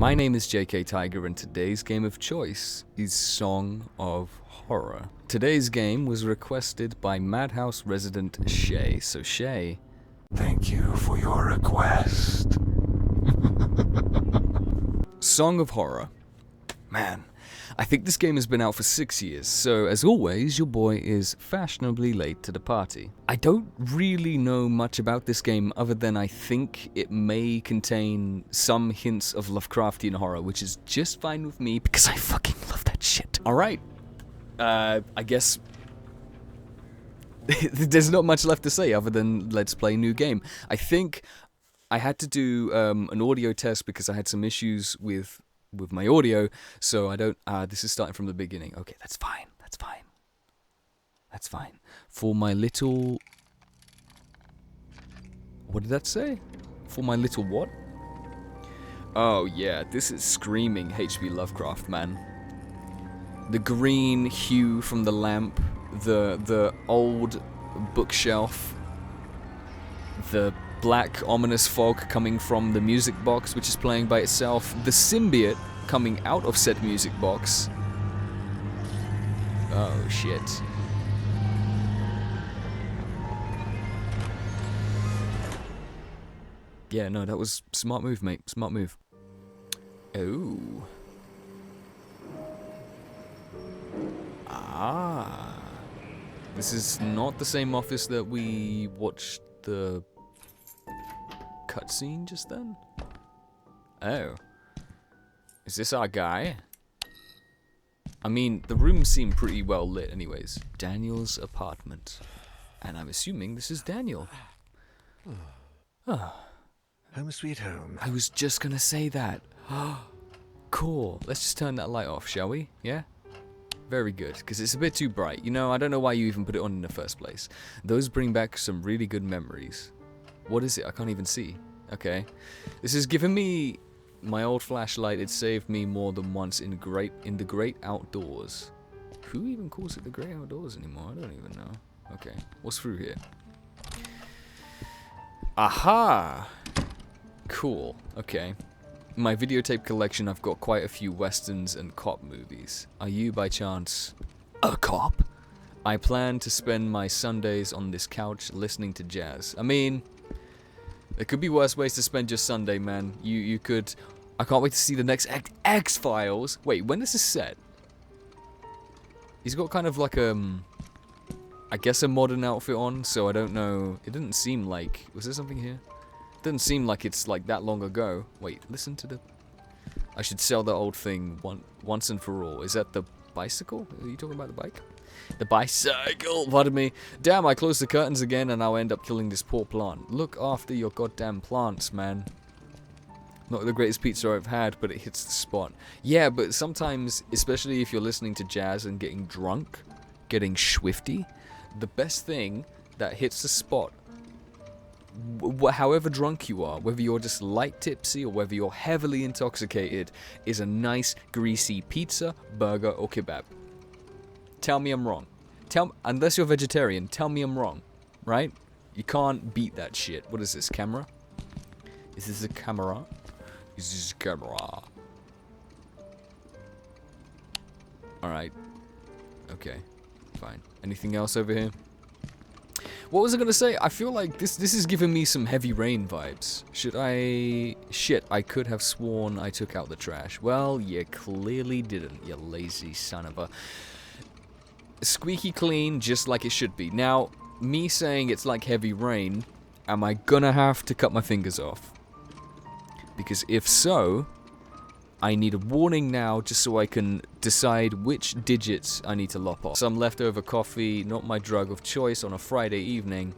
My name is JK Tiger, and today's game of choice is Song of Horror. Today's game was requested by Madhouse resident Shea. So Shea, thank you for your request. Song of Horror. Man, I think this game has been out for 6 years, so as always, your boy is fashionably late to the party. I don't really know much about this game other than I think it may contain some hints of Lovecraftian horror, which is just fine with me because I fucking love that shit. Alright, I guess there's not much left to say other than let's play new game. I think I had to do an audio test because I had some issues with my audio, so I don't, this is starting from the beginning. Okay, that's fine, that's fine. That's fine. For my little, what did that say? For my little what? Oh yeah, this is screaming H.P. Lovecraft, man. The green hue from the lamp, the old bookshelf, the black ominous fog coming from the music box which is playing by itself, the symbiote coming out of said music box. Oh shit. Yeah, no, that was smart move, mate. Smart move. Oh. Ah. This is not the same office that we watched the cutscene just then? Oh. Is this our guy? I mean, the room seemed pretty well lit anyways. Daniel's apartment. And I'm assuming this is Daniel. Oh. Home sweet home. I was just gonna say that. Cool. Let's just turn that light off, shall we? Yeah? Very good, because it's a bit too bright. You know, I don't know why you even put it on in the first place. Those bring back some really good memories. What is it? I can't even see. Okay. This has given me my old flashlight. It saved me more than once in the great outdoors. Who even calls it the great outdoors anymore? I don't even know. Okay. What's through here? Aha! Cool. Okay. In my videotape collection, I've got quite a few westerns and cop movies. Are you, by chance, a cop? I plan to spend my Sundays on this couch listening to jazz. I mean, there could be worse ways to spend your Sunday, man. You could... I can't wait to see the next X-Files. Wait, when is this set? He's got kind of like I guess a modern outfit on, so I don't know. It didn't seem like... Was there something here? It doesn't seem like it's like that long ago. Wait, listen to the... I should sell the old thing once and for all. Is that the bicycle? Are you talking about the bike? The bicycle, pardon me. Damn, I closed the curtains again and I'll end up killing this poor plant. Look after your goddamn plants, man. Not the greatest pizza I've had, but it hits the spot. Yeah, but sometimes, especially if you're listening to jazz and getting drunk, getting swifty, the best thing that hits the spot, however drunk you are, whether you're just light tipsy or whether you're heavily intoxicated, is a nice, greasy pizza, burger, or kebab. Tell me I'm wrong. Unless you're vegetarian, tell me I'm wrong. Right? You can't beat that shit. What is this, camera? Is this a camera? Is this a camera? Alright. Okay. Fine. Anything else over here? What was I gonna say? I feel like this is giving me some Heavy Rain vibes. Should I... Shit, I could have sworn I took out the trash. Well, you clearly didn't, you lazy son of a... Squeaky clean, just like it should be. Now, me saying it's like Heavy Rain, am I gonna have to cut my fingers off? Because if so, I need a warning now just so I can decide which digits I need to lop off. Some leftover coffee, not my drug of choice on a Friday evening,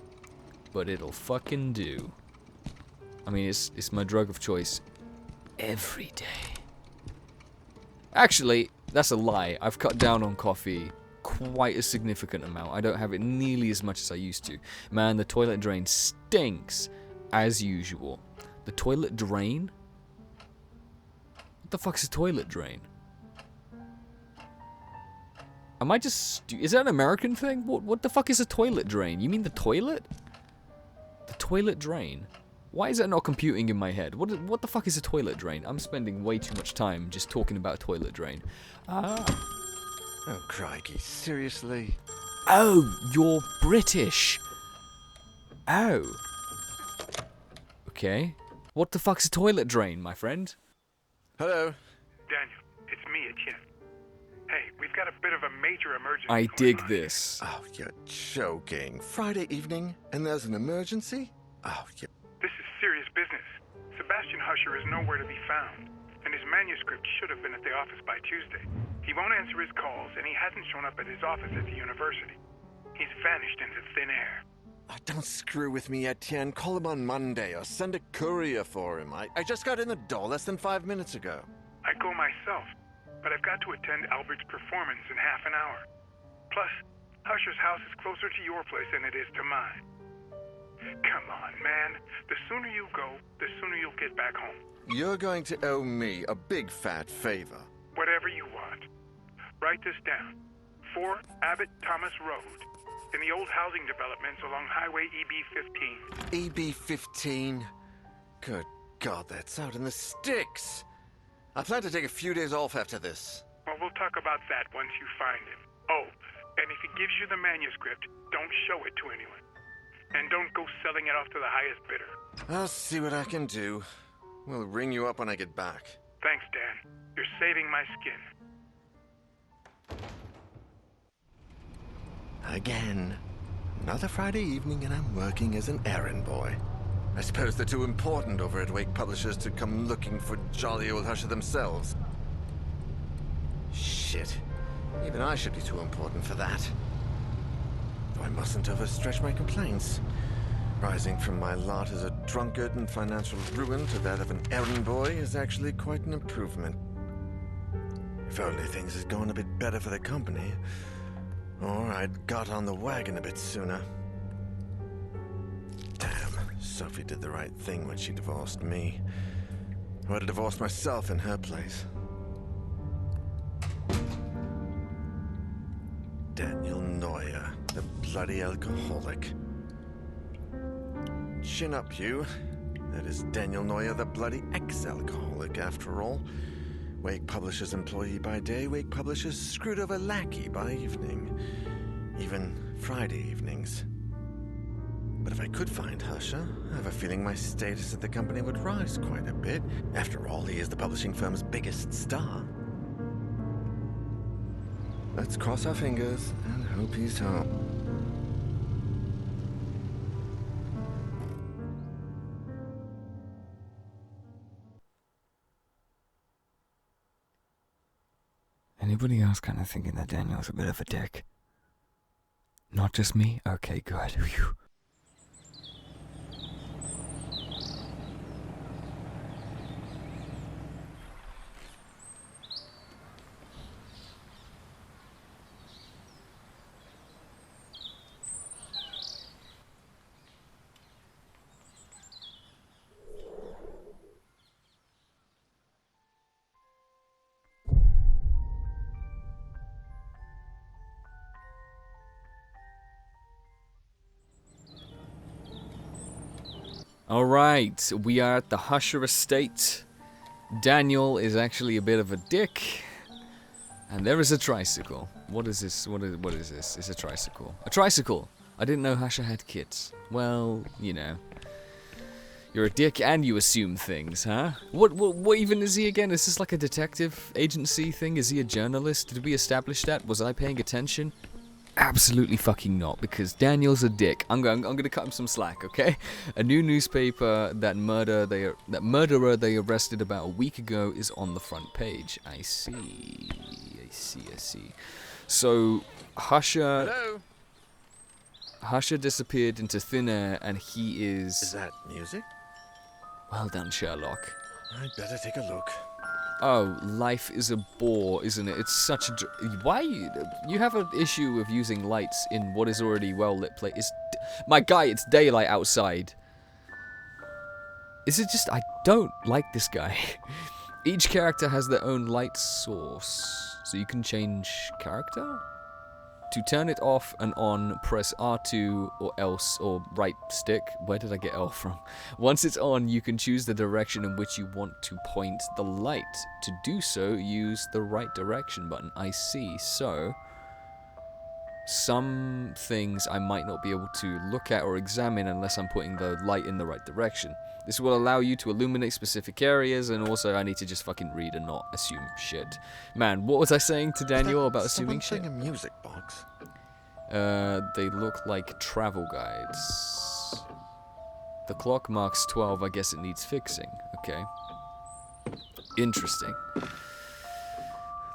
but it'll fucking do. I mean, it's my drug of choice every day. Actually, that's a lie. I've cut down on coffee quite a significant amount. I don't have it nearly as much as I used to. Man, the toilet drain stinks as usual. The toilet drain? What the fuck's a toilet drain? Am I just... Is that an American thing? What the fuck is a toilet drain? You mean the toilet? The toilet drain? Why is that not computing in my head? What the fuck is a toilet drain? I'm spending way too much time just talking about a toilet drain. Oh, crikey, seriously? Oh, you're British. Oh. Okay. What the fuck's a toilet drain, my friend? Hello? Daniel, it's me, Etienne. Hey, we've got a bit of a major emergency. I going dig on. this. Oh, you're joking. Friday evening, and there's an emergency? Oh, you... This is serious business. Sebastian Husher is nowhere to be found, and his manuscript should have been at the office by Tuesday. He won't answer his calls, and he hasn't shown up at his office at the university. He's vanished into thin air. Oh, don't screw with me, Etienne. Call him on Monday, or send a courier for him. I just got in the door less than 5 minutes ago. I'd go myself, but I've got to attend Albert's performance in half an hour. Plus, Husher's house is closer to your place than it is to mine. Come on, man. The sooner you go, the sooner you'll get back home. You're going to owe me a big fat favor. Whatever you want. Write this down. 4 Abbott Thomas Road, in the old housing developments along Highway EB-15. EB-15? Good God, that's out in the sticks. I plan to take a few days off after this. Well, we'll talk about that once you find him. Oh, and if he gives you the manuscript, don't show it to anyone. And don't go selling it off to the highest bidder. I'll see what I can do. We'll ring you up when I get back. Thanks, Dan. You're saving my skin. Again. Another Friday evening and I'm working as an errand boy. I suppose they're too important over at Wake Publishers to come looking for jolly old Husher themselves. Shit. Even I should be too important for that. Though I mustn't overstretch my complaints. Rising from my lot as a drunkard and financial ruin to that of an errand boy is actually quite an improvement. If only things had gone a bit better for the company, or I'd got on the wagon a bit sooner. Damn, Sophie did the right thing when she divorced me. I would have divorced myself in her place. Daniel Neuer, the bloody alcoholic. Chin up, you. That is Daniel Neuer, the bloody ex-alcoholic, after all. Wake Publishers employee by day, Wake Publishers screwed over lackey by evening. Even Friday evenings. But if I could find Husher, I have a feeling my status at the company would rise quite a bit. After all, he is the publishing firm's biggest star. Let's cross our fingers and hope he's home. Anybody else kind of thinking that Daniel's a bit of a dick? Not just me? Okay, good. Whew. Alright, we are at the Husher estate. Daniel is actually a bit of a dick. And there is a tricycle. What is this? What is this? It's a tricycle. A tricycle! I didn't know Husher had kids. Well, you know. You're a dick and you assume things, huh? What even is he again? Is this like a detective agency thing? Is he a journalist? Did we establish that? Was I paying attention? Absolutely fucking not, because Daniel's a dick. I'm gonna cut him some slack, okay? A new newspaper that murderer they arrested about a week ago is on the front page. I see. So Hello? Husher disappeared into thin air, and he is. Is that music? Well done, Sherlock. I'd better take a look. Oh, life is a bore, isn't it? It's such a... Why? You have an issue with using lights in what is already well-lit place. My guy, it's daylight outside. Is it just... I don't like this guy. Each character has their own light source. So you can change character? To turn it off and on, press R2 or else, or right stick. Where did I get L from? Once it's on, you can choose the direction in which you want to point the light. To do so, use the right direction button. I see. So, some things I might not be able to look at or examine unless I'm putting the light in the right direction. This will allow you to illuminate specific areas, and also I need to just fucking read and not assume shit. Man, what was I saying to Daniel about assuming shit? A music box. They look like travel guides. The clock marks 12, I guess it needs fixing. Okay. Interesting.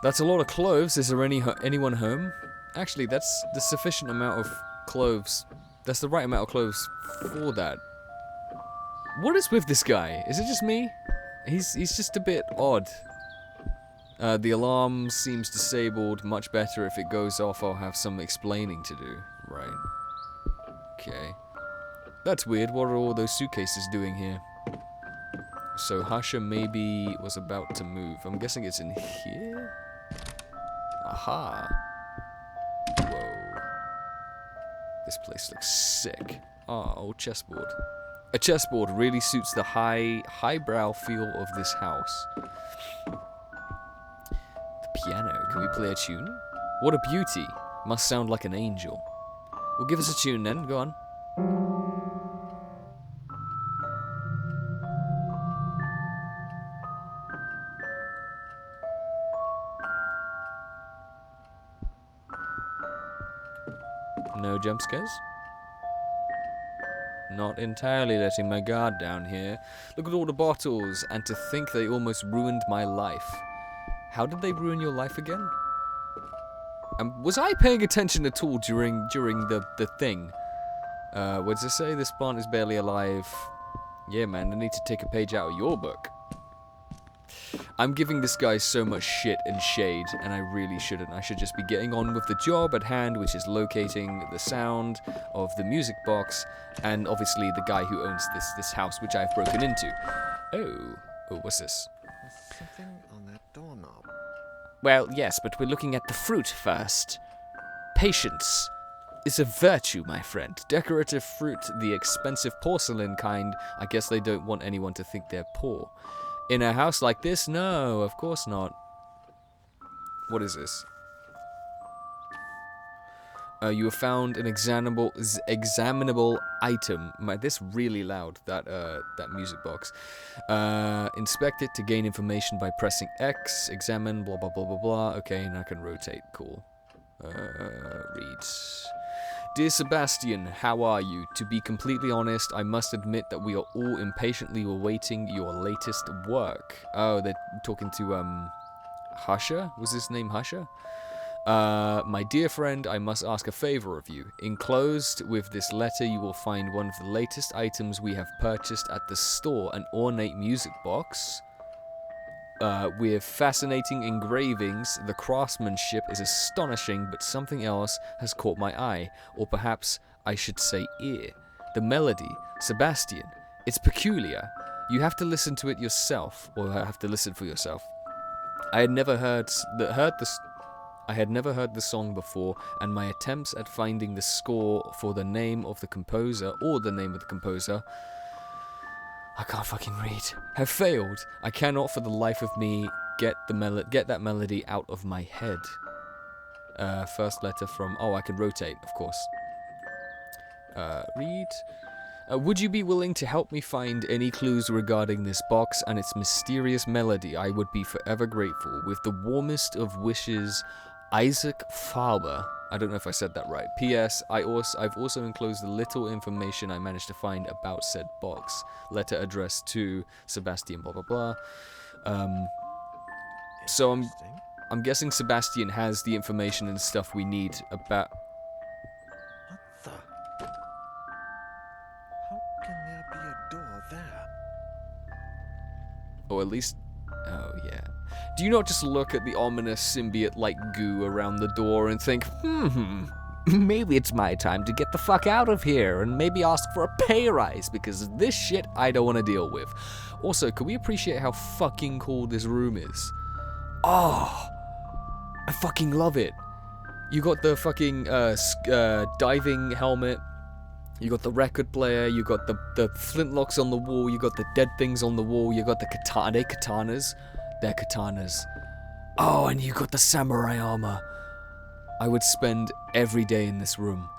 That's a lot of clothes. Is there anyone home? Actually, that's the sufficient amount of clothes. That's the right amount of clothes for that. What is with this guy? Is it just me? He's just a bit odd. The alarm seems disabled. Much better if it goes off. I'll have some explaining to do. Right. Okay. That's weird. What are all those suitcases doing here? So Hasha maybe was about to move. I'm guessing it's in here? Aha. Whoa. This place looks sick. Ah, old chessboard. A chessboard really suits the highbrow feel of this house. The piano. Can we play a tune? What a beauty. Must sound like an angel. Well, give us a tune then. Go on. No jump scares? Not entirely letting my guard down here. Look at all the bottles, and to think they almost ruined my life. How did they ruin your life again? Was I paying attention at all during the thing? What does it say? This plant is barely alive. Yeah, man, I need to take a page out of your book. I'm giving this guy so much shit and shade, and I really shouldn't. I should just be getting on with the job at hand, which is locating the sound of the music box, and obviously the guy who owns this house, which I've broken into. Oh, what's this? There's something on that doorknob. Well, yes, but we're looking at the fruit first. Patience is a virtue, my friend. Decorative fruit, the expensive porcelain kind. I guess they don't want anyone to think they're poor. In a house like this? No, of course not. What is this? You have found an examinable item. This really loud, that music box. Inspect it to gain information by pressing X. Examine, blah, blah, blah, blah, blah. Okay, and I can rotate. Cool. Read. Dear Sebastian, how are you? To be completely honest, I must admit that we are all impatiently awaiting your latest work. Oh, they're talking to, Hasha? Was his name Hasha? My dear friend, I must ask a favor of you. Enclosed with this letter, you will find one of the latest items we have purchased at the store, an ornate music box. With fascinating engravings, the craftsmanship is astonishing, but something else has caught my eye, or perhaps I should say ear. The melody, Sebastian, it's peculiar. You have to listen to it yourself, or have to listen for yourself. I had never heard the song before, and my attempts at finding the score for the name of the composer, I can't fucking read, have failed. I cannot for the life of me get that melody out of my head. First letter from... Oh, I can rotate, of course. Read. Would you be willing to help me find any clues regarding this box and its mysterious melody? I would be forever grateful. With the warmest of wishes, Isaac Faber. I don't know if I said that right. P.S. I've also enclosed the little information I managed to find about said box. Letter addressed to Sebastian, blah, blah, blah. So I'm guessing Sebastian has the information and stuff we need about... What the? How can there be a door there? Or at least... Oh, yeah. Do you not just look at the ominous symbiote-like goo around the door and think, maybe it's my time to get the fuck out of here and maybe ask for a pay rise because this shit I don't want to deal with. Also, can we appreciate how fucking cool this room is? Oh, I fucking love it. You got the fucking diving helmet. You got the record player. You got the flintlocks on the wall. You got the dead things on the wall. You got the katana. Are they katanas? They're katanas. Oh, and you got the samurai armor. I would spend every day in this room.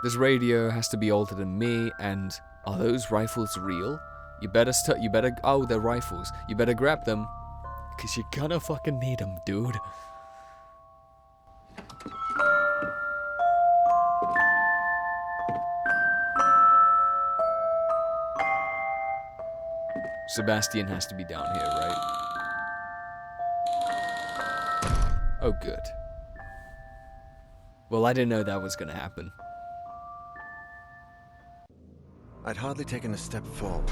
This radio has to be older than me. And are those rifles real? You better oh, they're rifles. You better grab them, cause you're gonna fucking need them, dude. Sebastian has to be down here, right? Oh, good. Well, I didn't know that was gonna happen. I'd hardly taken a step forward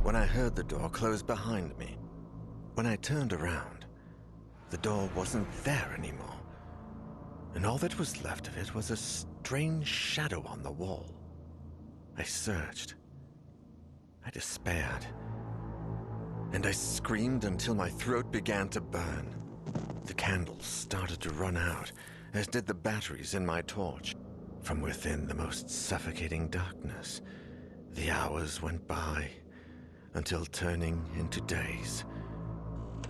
when I heard the door close behind me. When I turned around, the door wasn't there anymore, and all that was left of it was a strange shadow on the wall. I searched. I despaired. And I screamed until my throat began to burn. The candles started to run out, as did the batteries in my torch. From within the most suffocating darkness, the hours went by, until turning into days,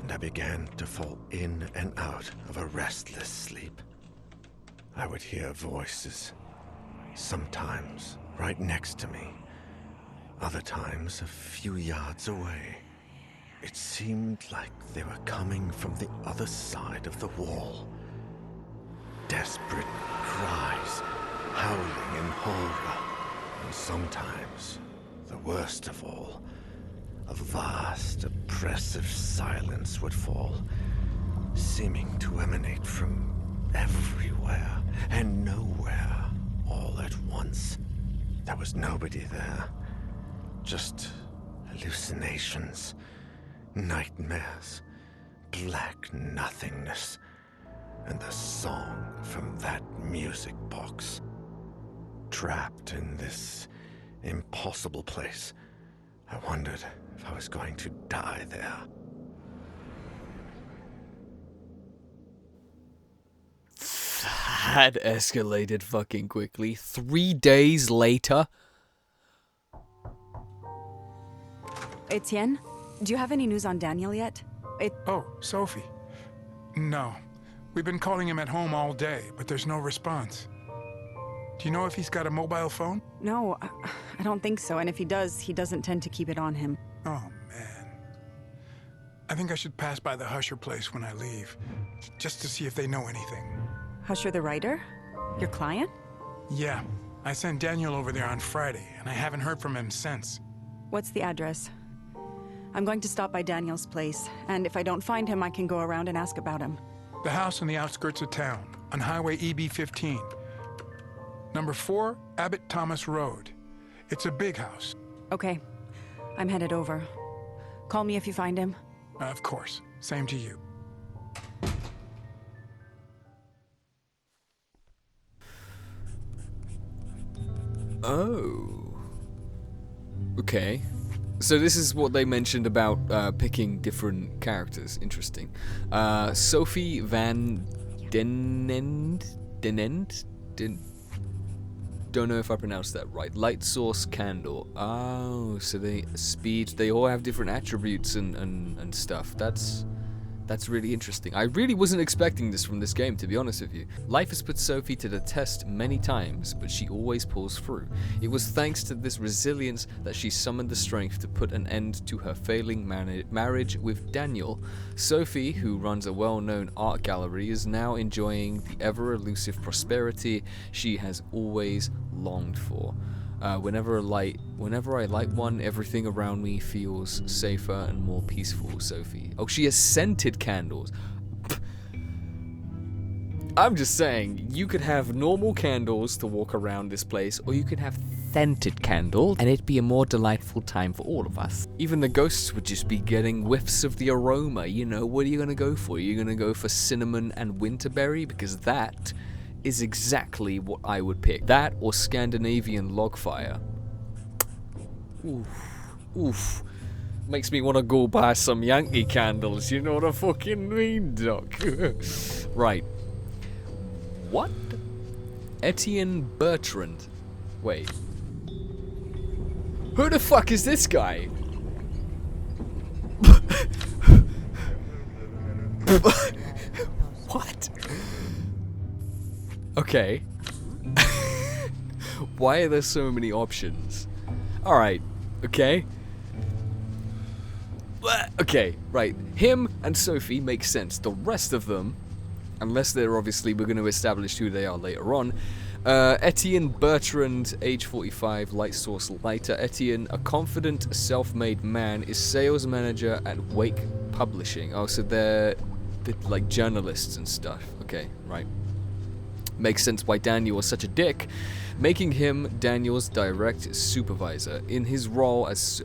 and I began to fall in and out of a restless sleep. I would hear voices, sometimes right next to me, other times a few yards away. It seemed like they were coming from the other side of the wall. Desperate cries, howling in horror, and sometimes, the worst of all, a vast, oppressive silence would fall, seeming to emanate from everywhere and nowhere all at once. There was nobody there, just hallucinations, nightmares, black nothingness, and the song from that music box. Trapped in this impossible place, I wondered if I was going to die there. That escalated fucking quickly. 3 days later. Etienne, do you have any news on Daniel yet? Oh, Sophie. No. We've been calling him at home all day, but there's no response. Do you know if he's got a mobile phone? No, I don't think so. And if he does, he doesn't tend to keep it on him. Oh, man. I think I should pass by the Husher place when I leave, just to see if they know anything. Husher the writer? Your client? Yeah. I sent Daniel over there on Friday, and I haven't heard from him since. What's the address? I'm going to stop by Daniel's place, and if I don't find him, I can go around and ask about him. The house on the outskirts of town, on Highway EB-15. Number 4, Abbott Thomas Road. It's a big house. Okay. I'm headed over. Call me if you find him. Of course. Same to you. Oh. Okay. So this is what they mentioned about picking different characters. Interesting. Sophie Van Denend? Don't know if I pronounced that right. Light source candle. Oh, so they all have different attributes and stuff. That's really interesting. I really wasn't expecting this from this game, to be honest with you. Life has put Sophie to the test many times, but she always pulls through. It was thanks to this resilience that she summoned the strength to put an end to her failing marriage with Daniel. Sophie, who runs a well-known art gallery, is now enjoying the ever-elusive prosperity she has always longed for. Whenever I light one, everything around me feels safer and more peaceful, Sophie. Oh, she has scented candles. I'm just saying, you could have normal candles to walk around this place, or you could have scented candles, and it'd be a more delightful time for all of us. Even the ghosts would just be getting whiffs of the aroma, you know. What are you gonna go for? You're gonna go for cinnamon and winterberry? Because that is exactly what I would pick. That or Scandinavian log fire. Oof. Oof. Makes me want to go buy some Yankee candles, you know what I fucking mean, Doc? Right. What? Etienne Bertrand. Wait. Who the fuck is this guy? What? Okay. Why are there so many options? Alright, okay. Okay, right. Him and Sophie make sense. The rest of them, unless they're obviously, we're going to establish who they are later on. Etienne Bertrand, age 45, light source lighter. Etienne, a confident, self-made man, is sales manager at Wake Publishing. Oh, so they're like journalists and stuff. Okay, right. Makes sense why Daniel was such a dick, making him Daniel's direct supervisor. In his role as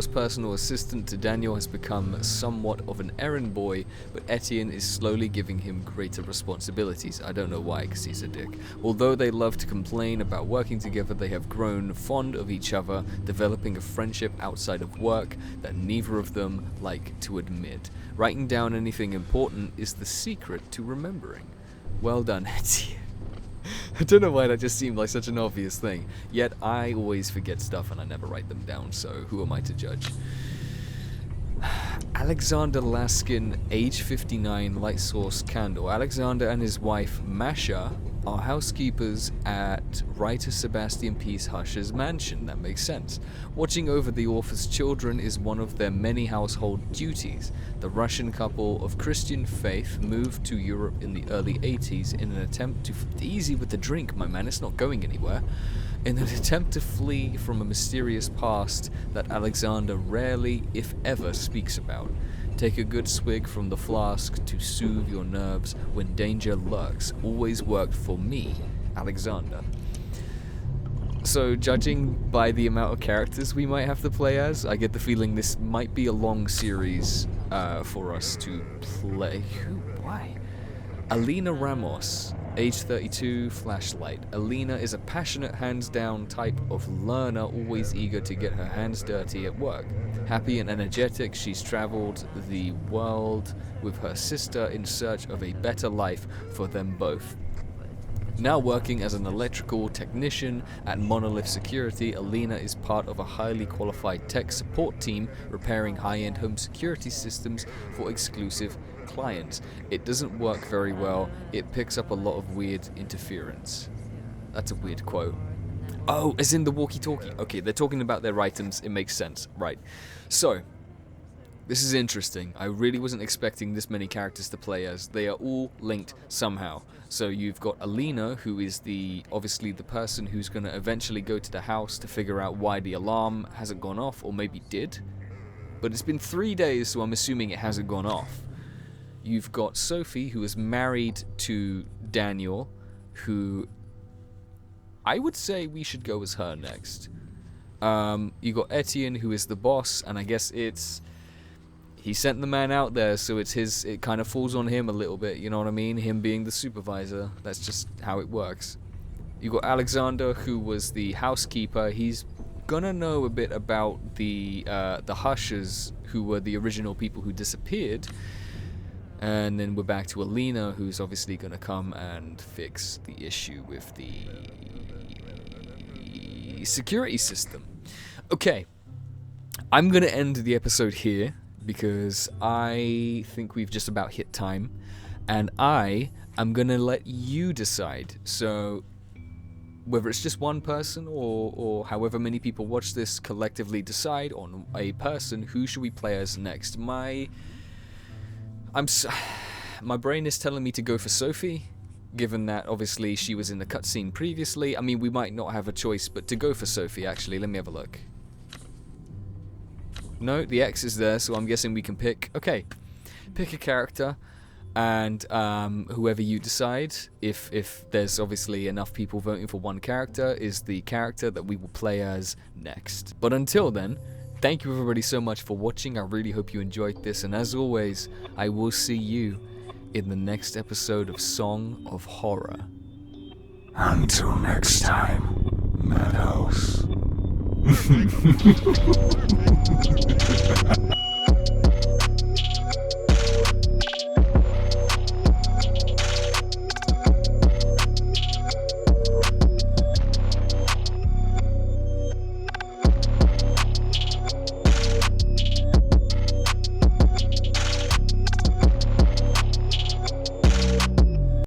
personal assistant to Daniel has become somewhat of an errand boy, but Etienne is slowly giving him greater responsibilities. I don't know why, because he's a dick. Although they love to complain about working together, they have grown fond of each other, developing a friendship outside of work that neither of them like to admit. Writing down anything important is the secret to remembering. Well done, Etienne. I don't know why that just seemed like such an obvious thing. Yet I always forget stuff and I never write them down, so who am I to judge? Alexander Laskin, age 59, light source candle. Alexander and his wife, Masha, are housekeepers at writer Sebastian Peace Hush's mansion. That makes sense. Watching over the author's children is one of their many household duties. The Russian couple of Christian faith moved to Europe in the early 80s in an attempt to... Easy with the drink, my man, it's not going anywhere. In an attempt to flee from a mysterious past that Alexander rarely, if ever, speaks about. Take a good swig from the flask to soothe your nerves when danger lurks. Always worked for me, Alexander. So, judging by the amount of characters we might have to play as, I get the feeling this might be a long series for us to play. Why? Alina Ramos, age 32, flashlight. Alina is a passionate, hands-down type of learner, always eager to get her hands dirty at work. Happy and energetic, she's traveled the world with her sister in search of a better life for them both. Now working as an electrical technician at Monolith Security, Alina is part of a highly qualified tech support team repairing high-end home security systems for exclusive clients. It doesn't work very well. It picks up a lot of weird interference. That's a weird quote. Oh, as in the walkie-talkie. Okay, they're talking about their items. It makes sense. Right. So, this is interesting. I really wasn't expecting this many characters to play as. They are all linked somehow. So you've got Alina, who is obviously the person who's going to eventually go to the house to figure out why the alarm hasn't gone off, or maybe did. But it's been 3 days, so I'm assuming it hasn't gone off. You've got Sophie, who is married to Daniel, who I would say we should go as her next. You got Etienne, who is the boss, and I guess he sent the man out there, so it kind of falls on him a little bit, you know what I mean? Him being the supervisor, that's just how it works. You got Alexander, who was the housekeeper. He's gonna know a bit about the Hushers, who were the original people who disappeared. And then we're back to Alina, who's obviously gonna come and fix the issue with the security system. Okay, I'm gonna end the episode here, because I think we've just about hit time, and I am gonna let you decide. So whether it's just one person or however many people watch this collectively decide on a person, who should we play as next? My brain is telling me to go for Sophie, given that obviously she was in the cutscene previously. I mean, we might not have a choice, but to go for Sophie, actually. Let me have a look. No, the X is there, so I'm guessing we can pick. Okay, pick a character, and whoever you decide, if there's obviously enough people voting for one character, is the character that we will play as next. But until then, thank you everybody so much for watching. I really hope you enjoyed this, and as always, I will see you in the next episode of Song of Horror. Until next time, Madhouse.